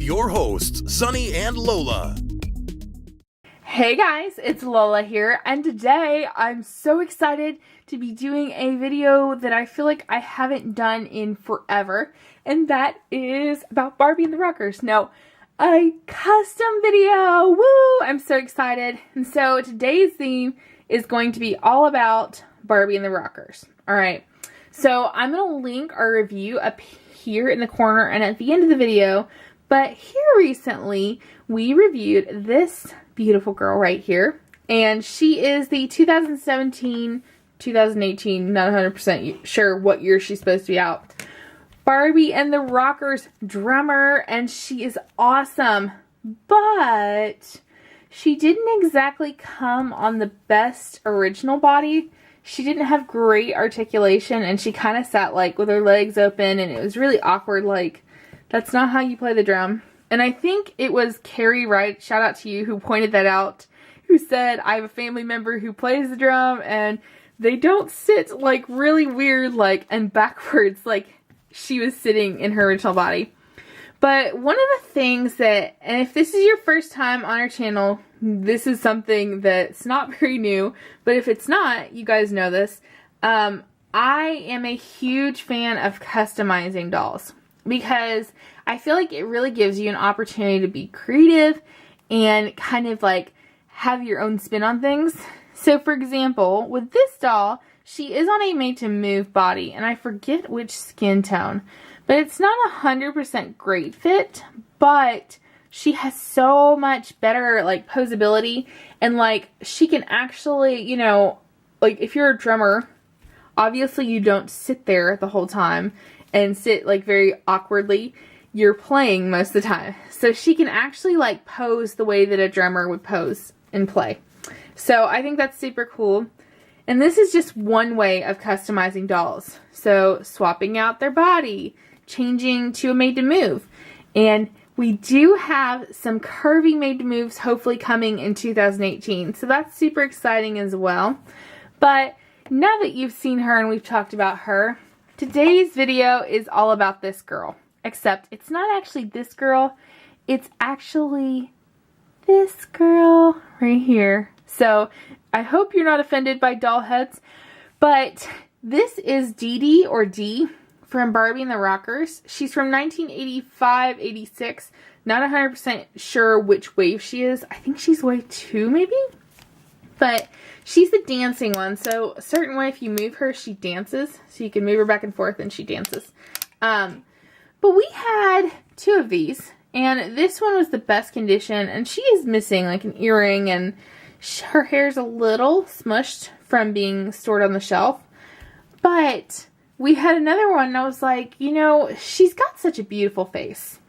your hosts, Sunny and Lola. Hey guys, it's Lola here, and today I'm so excited to be doing a video that I feel like I haven't done in forever, and that is about Barbie and the Rockers. No, a custom video! Woo! I'm so excited. And so today's theme is going to be all about Barbie and the Rockers. Alright, so I'm going to link our review up here in the corner and at the end of the video, but here recently we reviewed this beautiful girl right here, and she is the 2017, 2018, not 100% sure what year she's supposed to be out, Barbie and the Rockers drummer, and she is awesome, but she didn't exactly come on the best original body. She didn't have great articulation, and she kind of sat like with her legs open, and it was really awkward. Like, that's not how you play the drum. And I think it was Carrie Wright, shout out to you, who pointed that out, who said, I have a family member who plays the drum and they don't sit like really weird, like, and backwards like she was sitting in her original body. But one of the things that, and if this is your first time on our channel, this is something that's not very new, but if it's not, you guys know this, I am a huge fan of customizing dolls, because I feel like it really gives you an opportunity to be creative and kind of like have your own spin on things. So for example, with this doll, she is on a made to move body, and I forget which skin tone, but it's not 100% great fit, but she has so much better like posability, and like she can actually, you know, like if you're a drummer, obviously you don't sit there the whole time and sit like very awkwardly. You're playing most of the time. So she can actually like pose the way that a drummer would pose and play. So I think that's super cool. And this is just one way of customizing dolls. So swapping out their body, changing to a made to move. And we do have some curvy made to moves hopefully coming in 2018. So that's super exciting as well. But now that you've seen her and we've talked about her, today's video is all about this girl. Except it's not actually this girl, it's actually this girl right here. So I hope you're not offended by doll heads, but this is DEE or DEE from Barbie and the Rockers. She's from 1985, 86. Not 100% sure which wave she is. I think she's wave 2 maybe? But she's the dancing one. So a certain way if you move her, she dances. So you can move her back and forth and she dances. But we had 2 of these, and this one was the best condition, and she is missing like an earring, and her hair's a little smushed from being stored on the shelf. But we had another one, and I was like, you know, she's got such a beautiful face.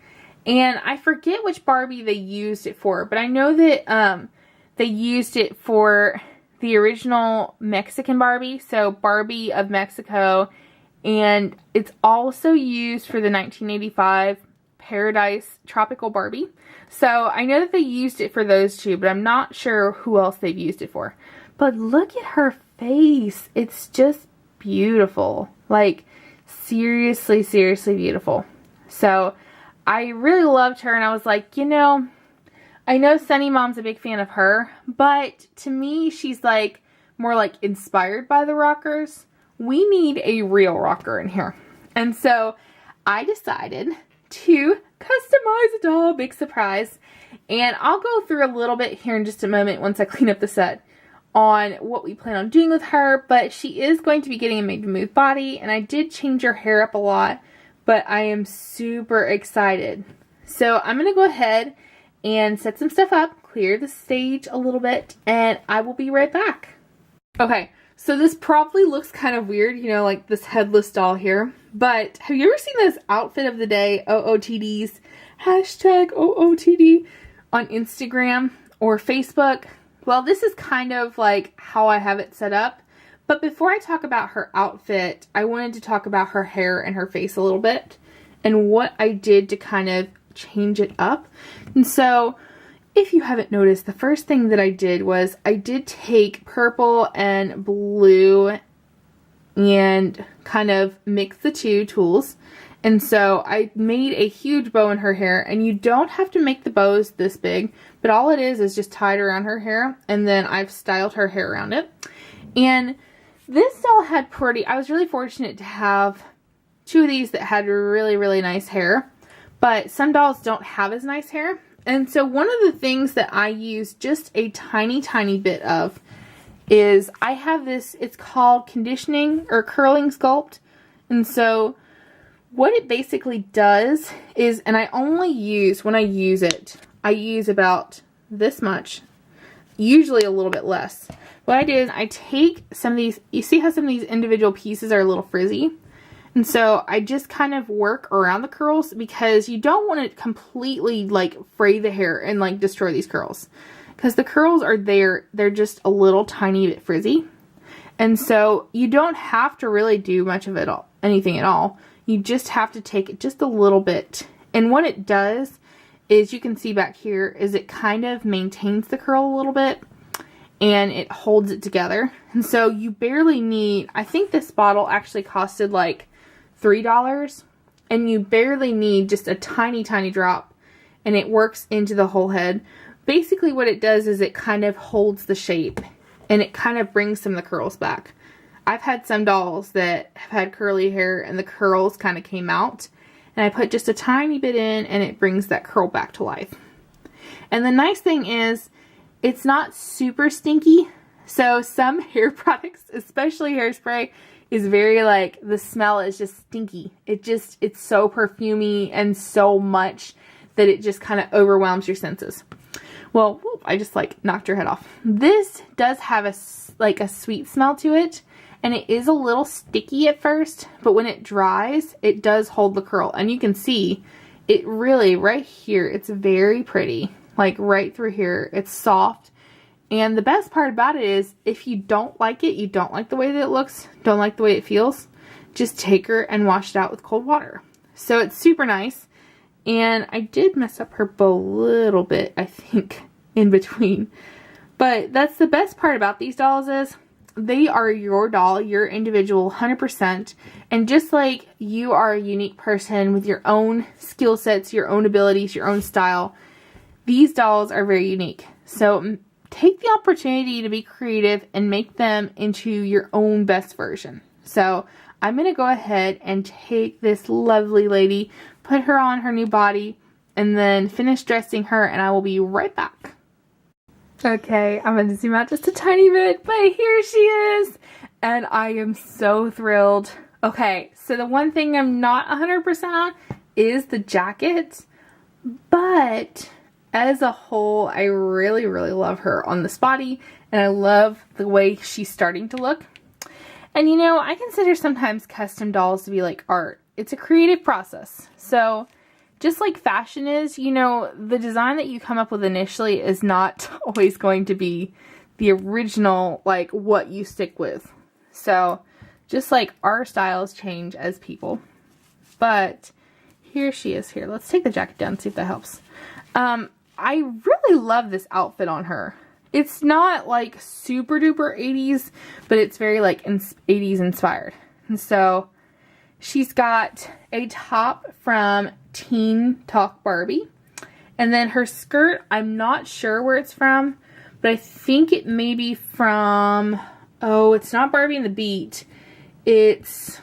And I forget which Barbie they used it for, but I know that they used it for the original Mexican Barbie, so Barbie of Mexico. And it's also used for the 1985 Paradise Tropical Barbie. So I know that they used it for those 2, but I'm not sure who else they've used it for. But look at her face. It's just beautiful. Like, seriously, seriously beautiful. So I really loved her, and I was like, you know, I know Sunny Mom's a big fan of her, but to me, she's like more like inspired by the Rockers. We need a real rocker in here. And so I decided to customize a doll, big surprise. And I'll go through a little bit here in just a moment once I clean up the set on what we plan on doing with her. But she is going to be getting a made to move body, and I did change her hair up a lot, but I am super excited. So I'm going to go ahead and set some stuff up, clear the stage a little bit, and I will be right back. Okay. So this probably looks kind of weird, you know, like this headless doll here. But have you ever seen this outfit of the day, OOTDs, hashtag OOTD, on Instagram or Facebook? Well, this is kind of like how I have it set up. But before I talk about her outfit, I wanted to talk about her hair and her face a little bit, and what I did to kind of change it up. And so if you haven't noticed, the first thing that I did was I did take purple and blue and kind of mix the 2 tools And so I made a huge bow in her hair, and you don't have to make the bows this big, but all it is just tied around her hair, and then I've styled her hair around it. And this doll had I was really fortunate to have 2 of these that had really, really nice hair, but some dolls don't have as nice hair. And so one of the things that I use just a tiny, tiny bit of is I have this, it's called conditioning or curling sculpt. And so what it basically does is, and I only use, when I use it, I use about this much, usually a little bit less. What I do is I take some of these, you see how some of these individual pieces are a little frizzy? And so I just kind of work around the curls because you don't want to completely like fray the hair and like destroy these curls. Because the curls are there, they're just a little tiny bit frizzy. And so you don't have to really do much of it all, anything at all. You just have to take it just a little bit. And what it does is, you can see back here, is it kind of maintains the curl a little bit and it holds it together. And so you barely need, I think this bottle actually costed like $3, and you barely need just a tiny, tiny drop, and it works into the whole head. Basically what it does is it kind of holds the shape and it kind of brings some of the curls back. I've had some dolls that have had curly hair and the curls kind of came out, and I put just a tiny bit in and it brings that curl back to life. And the nice thing is it's not super stinky. So some hair products, especially hairspray, is very like, the smell is just stinky. It's so perfumey and so much that it just kind of overwhelms your senses. Well, whoop, I just like knocked your head off. This does have a sweet smell to it, and it is a little sticky at first, but when it dries, it does hold the curl. And you can see it really right here, it's very pretty. Like right through here, it's soft. And the best part about it is, if you don't like it, you don't like the way that it looks, don't like the way it feels, just take her and wash it out with cold water. So it's super nice. And I did mess up her bow a little bit, I think, in between. But that's the best part about these dolls, is they are your doll, your individual, 100%. And just like you are a unique person with your own skill sets, your own abilities, your own style, these dolls are very unique. So take the opportunity to be creative and make them into your own best version. So I'm going to go ahead and take this lovely lady, put her on her new body, and then finish dressing her, and I will be right back. Okay, I'm going to zoom out just a tiny bit, but here she is, and I am so thrilled. Okay, so the one thing I'm not 100% on is the jacket, but as a whole, I really, really love her on this body, and I love the way she's starting to look. And you know, I consider sometimes custom dolls to be like art. It's a creative process. So just like fashion is, you know, the design that you come up with initially is not always going to be the original, like what you stick with. So just like our styles change as people. But here she is here. Let's take the jacket down and see if that helps. I really love this outfit on her. It's not like super duper 80s, but it's very like 80s inspired. And so she's got a top from Teen Talk Barbie. And then her skirt, I'm not sure where it's from, but I think it may be from, oh, it's not Barbie and the Beat. It's,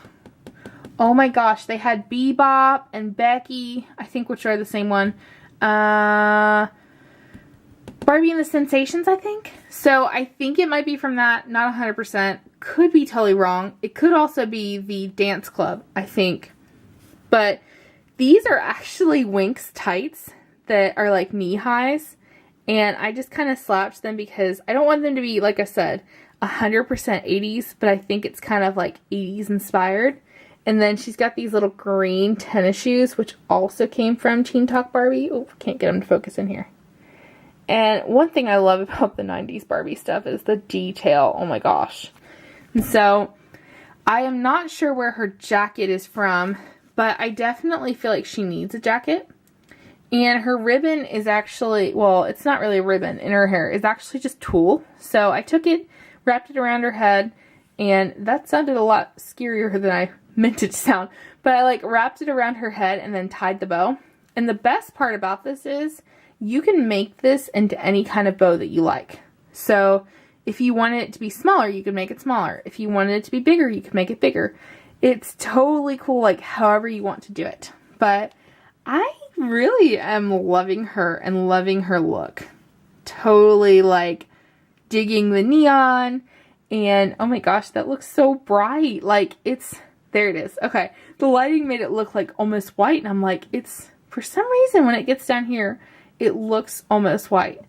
oh my gosh, they had Bebop and Becky, I think, which are the same one. Barbie and the Sensations, I think. So I think it might be from that, not 100%. Could be totally wrong. It could also be the Dance Club, I think. But these are actually Winx tights that are like knee highs. And I just kind of slouched them because I don't want them to be, like I said, 100% 80s. But I think it's kind of like 80s inspired. And then she's got these little green tennis shoes, which also came from Teen Talk Barbie. Oh, can't get them to focus in here. And one thing I love about the 90s Barbie stuff is the detail. Oh my gosh. And so I am not sure where her jacket is from, but I definitely feel like she needs a jacket. And her ribbon is actually, well, it's not really a ribbon in her hair. It's actually just tulle. So I took it, wrapped it around her head, and that sounded a lot scarier than I meant it to sound. But I like wrapped it around her head and then tied the bow. And the best part about this is you can make this into any kind of bow that you like. So if you wanted it to be smaller, you can make it smaller. If you wanted it to be bigger, you can make it bigger. It's totally cool, like however you want to do it. But I really am loving her and loving her look. Totally like digging the neon. And oh my gosh, that looks so bright. Like there it is. Okay. The lighting made it look like almost white. And I'm like, for some reason when it gets down here, it looks almost white.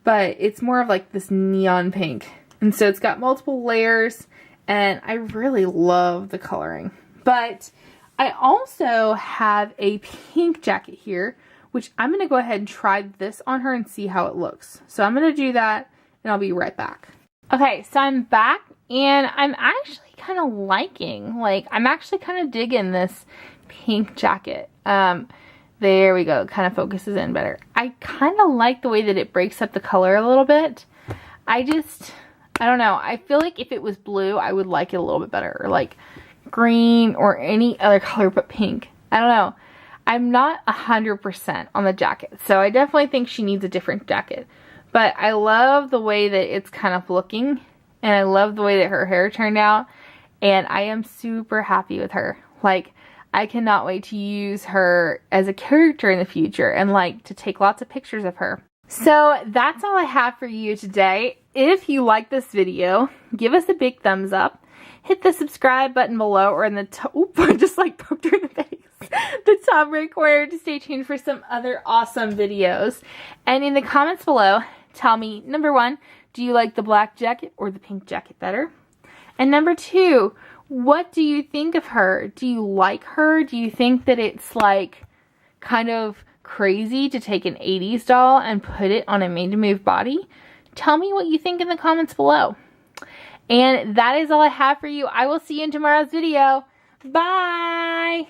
But it's more of like this neon pink. And so it's got multiple layers. And I really love the coloring. But I also have a pink jacket here, which I'm going to go ahead and try this on her and see how it looks. So I'm going to do that and I'll be right back. Okay, so I'm back and I'm actually kind of liking, I'm actually kind of digging this pink jacket. There we go, it kind of focuses in better. I kind of like the way that it breaks up the color a little bit. I don't know, I feel like if it was blue, I would like it a little bit better, or like green or any other color but pink. I don't know. I'm not 100% on the jacket, so I definitely think she needs a different jacket. But I love the way that it's kind of looking, and I love the way that her hair turned out, and I am super happy with her. I cannot wait to use her as a character in the future and to take lots of pictures of her. So that's all I have for you today. If you like this video, give us a big thumbs up. Hit the subscribe button below or in the top, I just poked her in the face. The top right corner to stay tuned for some other awesome videos. And in the comments below, tell me, number 1, do you like the black jacket or the pink jacket better? And number 2, what do you think of her? Do you like her? Do you think that it's kind of crazy to take an 80s doll and put it on a made-to-move body? Tell me what you think in the comments below. And that is all I have for you. I will see you in tomorrow's video. Bye!